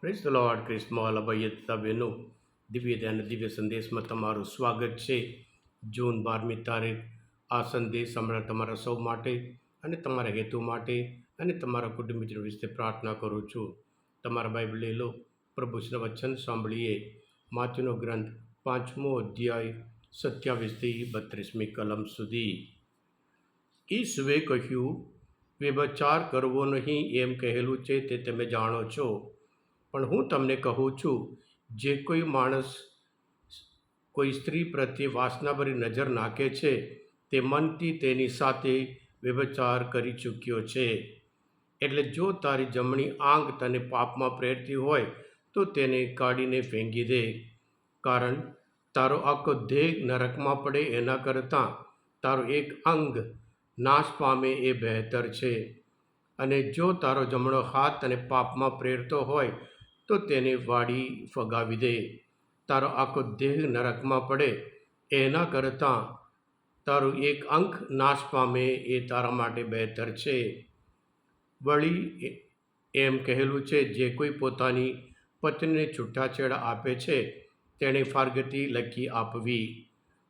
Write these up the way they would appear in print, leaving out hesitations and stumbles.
Praise the lord. ક્રિસ્મોલ અભયતા બહેનો, દિવ્ય ધ્યાન દિવ્ય સંદેશમાં તમારું સ્વાગત છે. જૂન 12મી તારીખ. આ સંદેશ હમણાં તમારા સૌ માટે અને તમારા હેતુ માટે અને તમારા કુટુંબીજનો વિશે પ્રાર્થના કરું છું. તમારા બાઇબલ લઈ લો, પ્રભુના વચન સાંભળીએ. માથ્યુનો ગ્રંથ 5મો અધ્યાય 27થી 32મી કલમ સુધી. ઈસુએ કહ્યું, વ્યભચાર કરવો નહીં એમ કહેલું છે તે તમે જાણો છો, પણ હું તમને કહું છું, જે કોઈ માણસ કોઈ સ્ત્રી પ્રત્યે વાસનાભરી નજર નાખે છે તે મનથી તેની સાથે વ્યભચાર કરી ચૂક્યો છે. એટલે જો તારી જમણી આંખ તને પાપમાં પ્રેરતી હોય તો તેને કાઢીને ફેંકી દે, કારણ તારો આખો દેહ નરકમાં પડે એના કરતાં તારો એક અંગ નાશ પામે એ બહેતર છે. અને જો તારો જમણો હાથ તને પાપમાં પ્રેરતો હોય તો તેને વાળી ફગાવી દે, તારો આખો દેહ નરકમાં પડે એના કરતાં તારું એક અંગ નાશ પામે એ તારા માટે બહેતર છે. વળી એમ કહેલું છે, જે કોઈ પોતાની પત્નીને છૂટાછેડા આપે છે તેણે ફારગતી લખી આપવી.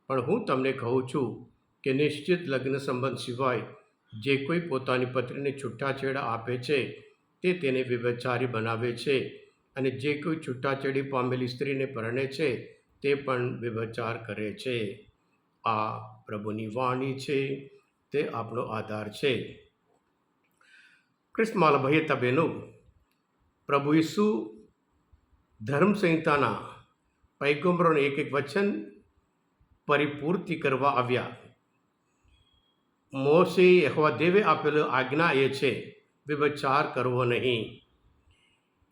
પણ હું તમને કહું છું કે નિશ્ચિત લગ્ન સંબંધ સિવાય જે કોઈ પોતાની પત્નીને છૂટાછેડા આપે છે તે તેને વ્યભચારી બનાવે છે, અને જે કોઈ છૂટાછેડી પામેલી સ્ત્રીને પરણે છે તે પણ વ્યભચાર કરે છે. આ પ્રભુની વાણી છે, તે આપણો આધાર છે. ક્રિસ્મોલ ભયતા બહેનો, પ્રભુ ઈસુ ધર્મ સંહિતાના પૈગંબરોને એક એક વચન પરિપૂર્તિ કરવા આવ્યા. મોસે યહોવા દેવે આપેલો આજ્ઞા એ છે, વ્યભચાર કરવો નહીં.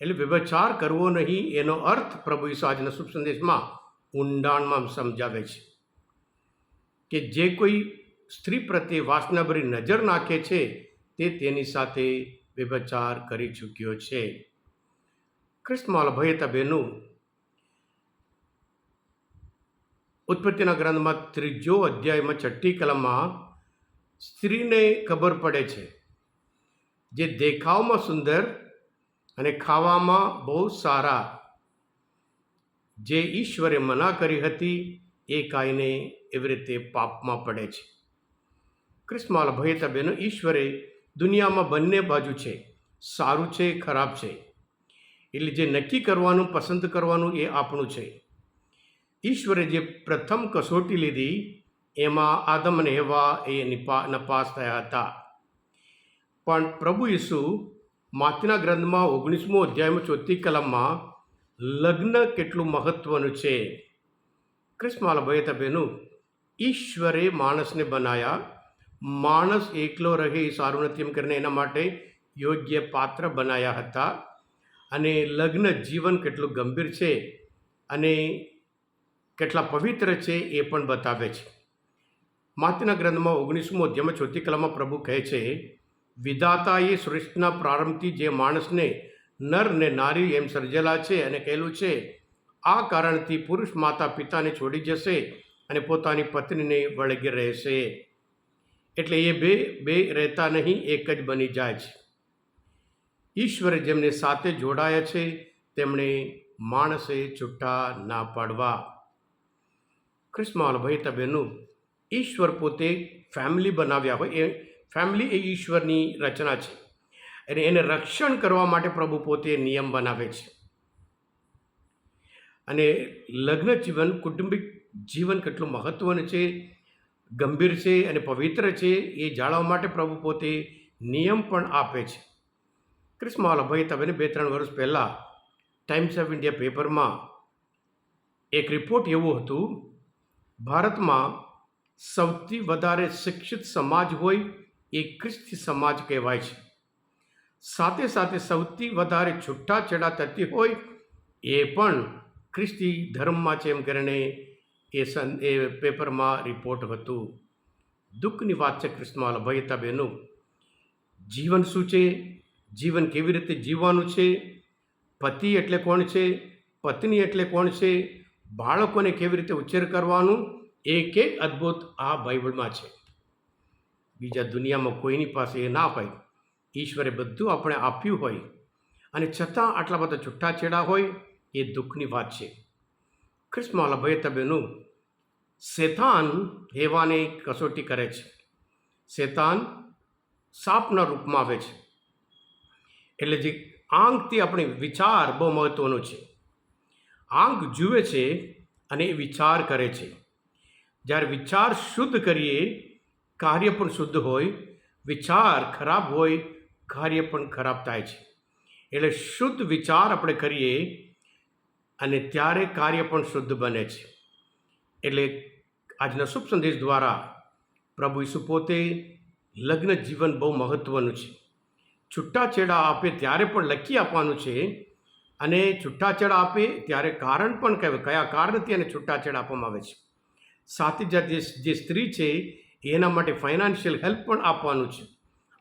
એટલે વ્યભચાર કરવો નહીં એનો અર્થ પ્રભુ ઈસુ આજના શુભ સંદેશમાં ઊંડાણમાં સમજાવે છે કે જે કોઈ સ્ત્રી પ્રત્યે વાસનાભરી નજર નાખે છે તે તેની સાથે વ્યભચાર કરી ચૂક્યો છે. ક્રિસ્મોલ ભયતા બહેનો, ઉત્પત્તિના ગ્રંથમાં 3જો અધ્યાયમાં 6ઠી કલમમાં સ્ત્રીને ખબર પડે છે, જે દેખાવમાં સુંદર અને ખાવામાં બહુ સારા, જે ઈશ્વરે મના કરી હતી એ ખાઈને એવી રીતે પાપમાં પડે છે. ક્રિસ્મોલ ભયતા બહેનો, ઈશ્વરે દુનિયામાં બંને બાજુ છે, સારું છે, ખરાબ છે. એટલે જે નક્કી કરવાનું, પસંદ કરવાનું એ આપણું છે. ઈશ્વરે જે પ્રથમ કસોટી લીધી એમાં આદમ અને હવા એ નપાસ થયા હતા. પણ પ્રભુ ઈસુ માથ્યુના ગ્રંથમાં 19મો અધ્યાયમાં 4ઠી કલમમાં લગ્ન કેટલું મહત્વનું છે. ક્રિસ્મોલ ભયતા બહેનો, ઈશ્વરે માણસને બનાવ્યા, માણસ એકલો રહે એ સારું નથી એમ કરીને એના માટે યોગ્ય પાત્ર બનાવ્યા હતા. અને લગ્ન જીવન કેટલું ગંભીર છે અને કેટલા પવિત્ર છે એ પણ બતાવે છે. માથ્યુના ગ્રંથમાં 19મો અધ્યાયમાં 4ઠી કલમમાં પ્રભુ કહે છે, વિધાતાએ સૃષ્ટિના પ્રારંભથી જે માણસને નર ને નારી એમ સર્જેલા છે અને કહેલું છે, આ કારણથી પુરુષ માતા પિતાને છોડી જશે અને પોતાની પત્નીને વળગી રહેશે. એટલે એ બે રહેતા નહીં, એક જ બની જાય છે. ઈશ્વરે જેમને સાથે જોડાયા છે તેમણે માણસે છૂટા ના પાડવા. ક્રિસ્મોલ ભયતા બહેનો, ઈશ્વર પોતે ફેમિલી બનાવ્યા હોય, એ ફેમિલી એ ઈશ્વરની રચના છે અને એને રક્ષણ કરવા માટે પ્રભુ પોતે નિયમ બનાવે છે. અને લગ્ન જીવન, કુટુંબિક જીવન કેટલું મહત્વનું છે, ગંભીર છે અને પવિત્ર છે એ જાળવવા માટે પ્રભુ પોતે નિયમ પણ આપે છે. ક્રિસ્મોલ ભયતા બહેનો, 2-3 વર્ષ પહેલાં ટાઈમ્સ ઓફ ઇન્ડિયા પેપરમાં એક રિપોર્ટ એવું હતું, ભારતમાં સૌથી વધારે શિક્ષિત સમાજ હોય એ ખ્રિસ્તી સમાજ કહેવાય છે. સાથે સાથે સૌથી વધારે છૂટાછેડા થતી હોય એ પણ ખ્રિસ્તી ધર્મમાં છે એમ કરીને એ પેપરમાં રિપોર્ટ હતું. દુઃખની વાત છે ક્રિસ્મોલ ભયતા બહેનો, જીવન શું છે, જીવન કેવી રીતે જીવવાનું છે, પતિ એટલે કોણ છે, પત્ની એટલે કોણ છે, બાળકોને કેવી રીતે ઉછેર કરવાનું, એક એક અદ્ભુત આ બાઇબલમાં છે. બીજા દુનિયામાં કોઈની પાસે એ ના હોય. ઈશ્વરે બધું આપણે આપ્યું હોય અને છતાં આટલા બધા છૂટાછેડા હોય એ દુઃખની વાત છે. ખ્રિસ્તમાં ભાઈ તબેનું શેતાન હેવાને કસોટી કરે છે. શેતાન સાપના રૂપમાં આવે છે. એટલે જે આંખથી આપણે વિચાર બહુ મહત્વનો છે. આંખ જુએ છે અને વિચાર કરે છે. જ્યારે વિચાર શુદ્ધ કરીએ કાર્ય પણ શુદ્ધ હોય, વિચાર ખરાબ હોય કાર્ય પણ ખરાબ થાય છે. એટલે શુદ્ધ વિચાર આપણે કરીએ અને ત્યારે કાર્ય પણ શુદ્ધ બને છે. એટલે આજના શુભ સંદેશ દ્વારા પ્રભુ ઈસુ પોતે લગ્ન જીવન બહુ મહત્ત્વનું છે. છૂટાછેડા આપે ત્યારે પણ લખી આપવાનું છે અને છૂટાછેડા આપે ત્યારે કારણ પણ કહેવાય, કયા કારણથી એને છૂટાછેડા આપવામાં આવે છે. સાથે જે સ્ત્રી છે એના માટે ફાઇનાન્શિયલ હેલ્પ પણ આપવાનું છે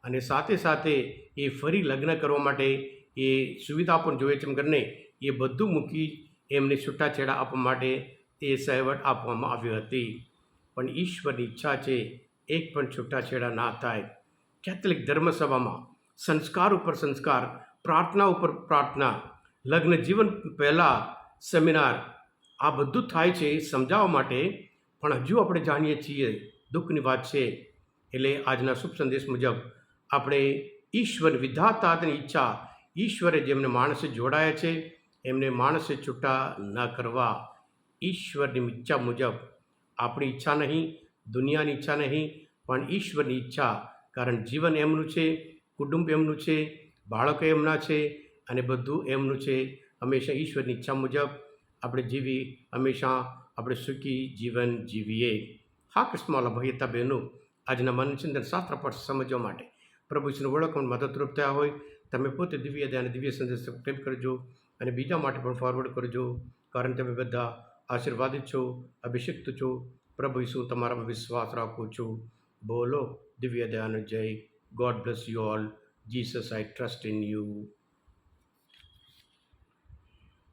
અને સાથે સાથે એ ફરી લગ્ન કરવા માટે એ સુવિધા પણ જોઈએ છે. મગર નહીં, એ બધું મૂકી એમને છૂટાછેડા આપવા માટે એ સહેવટ આપવામાં આવી હતી. પણ ઈશ્વરની ઈચ્છા છે એક પણ છૂટાછેડા ના થાય. કેથલિક ધર્મસભામાં સંસ્કાર ઉપર સંસ્કાર, પ્રાર્થના ઉપર પ્રાર્થના, લગ્ન જીવન પહેલાં સેમિનાર, આ બધું થાય છે સમજાવવા માટે. પણ હજુ આપણે જાણીએ છીએ દુઃખની વાત છે. એટલે આજના શુભ સંદેશ મુજબ આપણે ઈશ્વર વિધાતાની ઈચ્છા, ઈશ્વરે જેમને માણસે જોડાયા છે એમને માણસે છૂટા ન કરવા. ઈશ્વરની ઈચ્છા મુજબ, આપણી ઈચ્છા નહીં, દુનિયાની ઈચ્છા નહીં, પણ ઈશ્વરની ઈચ્છા. કારણ જીવન એમનું છે, કુટુંબ એમનું છે, બાળકો એમના છે અને બધું એમનું છે. હંમેશા ઈશ્વરની ઈચ્છા મુજબ આપણે જીવી, હંમેશા આપણે સુખી જીવન જીવીએ. હા કૃષ્ણવાલા ભાઈ હતા બહેનો, આજના મનચિંતન શાસ્ત્ર પાઠ સમજવા માટે પ્રભુ ઈશ્વરને ઓળખવામાં મદદરૂપ થયા હોય તમે પોતે દિવ્ય ધ્યાન દિવ્ય સંદેશ સબસ્ક્રાઈબ કરજો અને બીજા માટે પણ ફોરવર્ડ કરજો. કારણ તમે બધા આશીર્વાદિત છો, અભિષિક્ત છો. પ્રભુ ઈસુ તમારામાં વિશ્વાસ રાખું છું. બોલો દિવ્ય ધ્યાન જય. God bless you all. Jesus I trust in you.